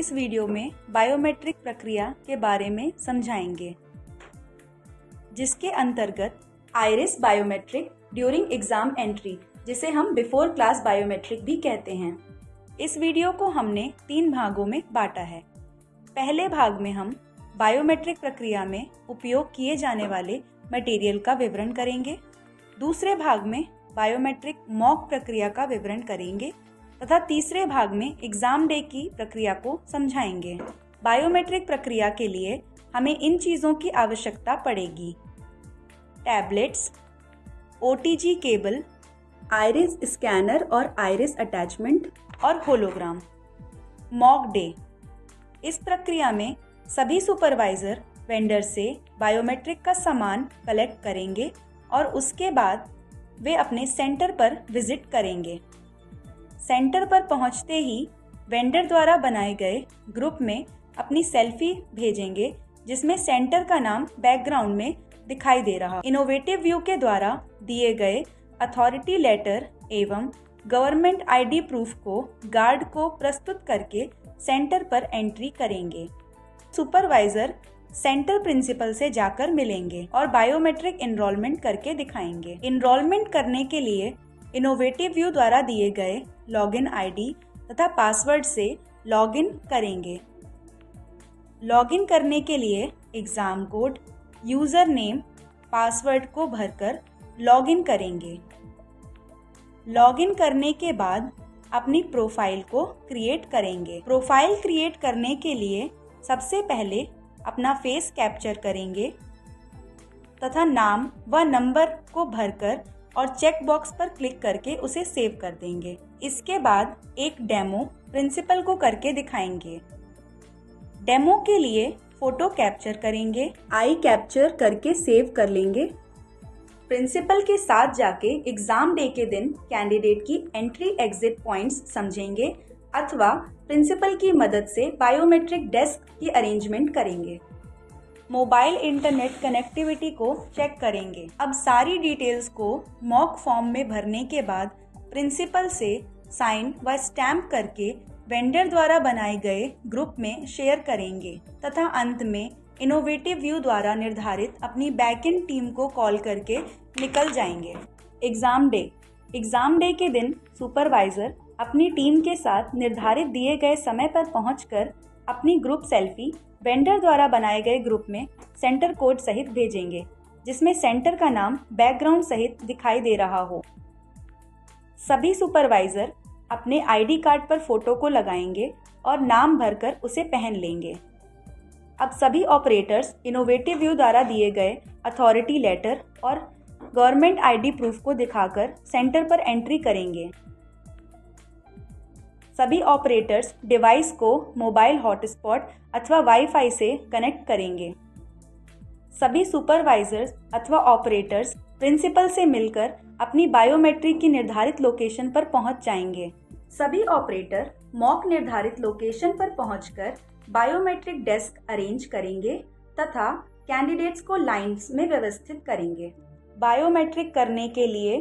इस वीडियो में बायोमेट्रिक प्रक्रिया के बारे में समझाएंगे, जिसके अंतर्गत iris biometric during exam entry, जिसे हम बिफोर क्लास बायोमेट्रिक भी कहते हैं। इस वीडियो को हमने 3 भागों में बांटा है। पहले भाग में हम बायोमेट्रिक प्रक्रिया में उपयोग किए जाने वाले मटेरियल का विवरण करेंगे। दूसरे भाग में बायोमेट्रिक मॉक प्रक्रिया का विवरण करेंगे तथा तीसरे भाग में एग्जाम डे की प्रक्रिया को समझाएंगे। बायोमेट्रिक प्रक्रिया के लिए हमें इन चीज़ों की आवश्यकता पड़ेगी: tablets, OTG cable, iris scanner और आइरिस अटैचमेंट और होलोग्राम। मॉक डे, इस प्रक्रिया में सभी सुपरवाइजर वेंडर से बायोमेट्रिक का सामान कलेक्ट करेंगे और उसके बाद वे अपने सेंटर पर विजिट करेंगे। सेंटर पर पहुंचते ही वेंडर द्वारा बनाए गए ग्रुप में अपनी सेल्फी भेजेंगे, जिसमें सेंटर का नाम बैकग्राउंड में दिखाई दे रहा। इनोवेटिव व्यू के द्वारा दिए गए अथॉरिटी लेटर एवं गवर्नमेंट ID प्रूफ को गार्ड को प्रस्तुत करके सेंटर पर एंट्री करेंगे। सुपरवाइजर सेंटर प्रिंसिपल से जाकर मिलेंगे और बायोमेट्रिक एनरोलमेंट करके दिखाएंगे। एनरोलमेंट करने के लिए इनोवेटिव व्यू द्वारा दिए गए लॉगिन ID तथा पासवर्ड से लॉगिन करेंगे। लॉगिन करने के लिए exam code, user name, password को भरकर लॉगिन करेंगे। लॉगिन करने के बाद अपनी प्रोफाइल को क्रिएट करेंगे। प्रोफाइल क्रिएट करने के लिए सबसे पहले अपना फेस कैप्चर करेंगे तथा नाम व नंबर को भरकर और चेक बॉक्स पर क्लिक करके उसे सेव कर देंगे। इसके बाद एक डेमो प्रिंसिपल को करके दिखाएंगे। डेमो के लिए फोटो कैप्चर करेंगे, आई कैप्चर करके सेव कर लेंगे। प्रिंसिपल के साथ जाके एग्जाम डे के दिन कैंडिडेट की एंट्री एग्जिट पॉइंट्स समझेंगे अथवा प्रिंसिपल की मदद से बायोमेट्रिक डेस्क की अरेंजमेंट करेंगे। मोबाइल इंटरनेट कनेक्टिविटी को चेक करेंगे। अब सारी डिटेल्स को मॉक फॉर्म में भरने के बाद प्रिंसिपल से साइन व स्टैम्प करके वेंडर द्वारा बनाए गए ग्रुप में शेयर करेंगे तथा अंत में इनोवेटिव व्यू द्वारा निर्धारित अपनी बैकएंड टीम को कॉल करके निकल जाएंगे। एग्जाम डे के दिन सुपरवाइजर अपनी टीम के साथ निर्धारित दिए गए समय पर पहुंचकर अपनी ग्रुप सेल्फी वेंडर द्वारा बनाए गए ग्रुप में सेंटर कोड सहित भेजेंगे, जिसमें सेंटर का नाम बैकग्राउंड सहित दिखाई दे रहा हो। सभी सुपरवाइजर अपने ID कार्ड पर फोटो को लगाएंगे और नाम भरकर उसे पहन लेंगे। अब सभी ऑपरेटर्स इनोवेटिव व्यू द्वारा दिए गए अथॉरिटी लेटर और गवर्नमेंट ID प्रूफ को दिखाकर सेंटर पर एंट्री करेंगे। सभी ऑपरेटर्स डिवाइस को मोबाइल हॉटस्पॉट अथवा वाईफाई से कनेक्ट करेंगे। सभी सुपरवाइजर्स अथवा ऑपरेटर्स प्रिंसिपल से मिलकर अपनी बायोमेट्रिक की निर्धारित लोकेशन पर पहुंच जाएंगे। सभी ऑपरेटर मॉक निर्धारित लोकेशन पर पहुंचकर बायोमेट्रिक डेस्क अरेंज करेंगे तथा कैंडिडेट्स को लाइंस में व्यवस्थित करेंगे। बायोमेट्रिक करने के लिए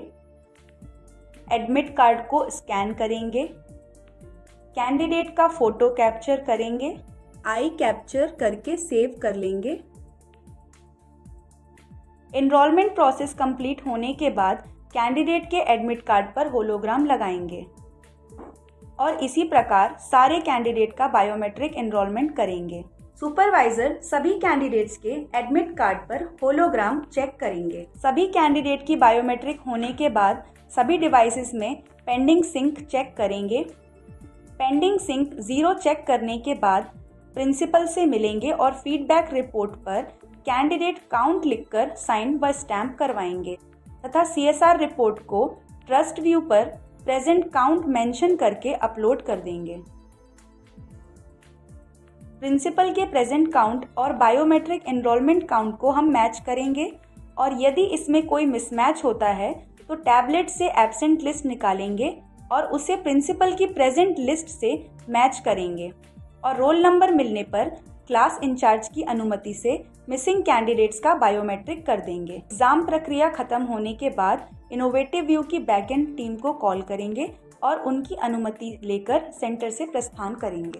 एडमिट कार्ड को स्कैन करेंगे, कैंडिडेट का फोटो कैप्चर करेंगे, आई कैप्चर करके सेव कर लेंगे। एनरोलमेंट प्रोसेस कंप्लीट होने के बाद कैंडिडेट के एडमिट कार्ड पर होलोग्राम लगाएंगे और इसी प्रकार सारे कैंडिडेट का बायोमेट्रिक एनरोलमेंट करेंगे। सुपरवाइजर सभी कैंडिडेट्स के एडमिट कार्ड पर होलोग्राम चेक करेंगे। सभी कैंडिडेट की बायोमेट्रिक होने के बाद सभी डिवाइसेस में पेंडिंग सिंक चेक करेंगे। पेंडिंग सिंक 0 चेक करने के बाद प्रिंसिपल से मिलेंगे और फीडबैक रिपोर्ट पर कैंडिडेट काउंट लिखकर साइन व स्टैम्प करवाएंगे तथा CSR रिपोर्ट को ट्रस्ट व्यू पर प्रेजेंट काउंट मेंशन करके अपलोड कर देंगे। प्रिंसिपल के प्रेजेंट काउंट और बायोमेट्रिक एनरोलमेंट काउंट को हम मैच करेंगे और यदि इसमें कोई मिसमैच होता है तो टैबलेट से एब्सेंट लिस्ट निकालेंगे और उसे प्रिंसिपल की प्रेजेंट लिस्ट से मैच करेंगे और रोल नंबर मिलने पर क्लास इंचार्ज की अनुमति से मिसिंग कैंडिडेट्स का बायोमेट्रिक कर देंगे। एग्जाम प्रक्रिया खत्म होने के बाद इनोवेटिव व्यू की बैकएंड टीम को कॉल करेंगे और उनकी अनुमति लेकर सेंटर से प्रस्थान करेंगे।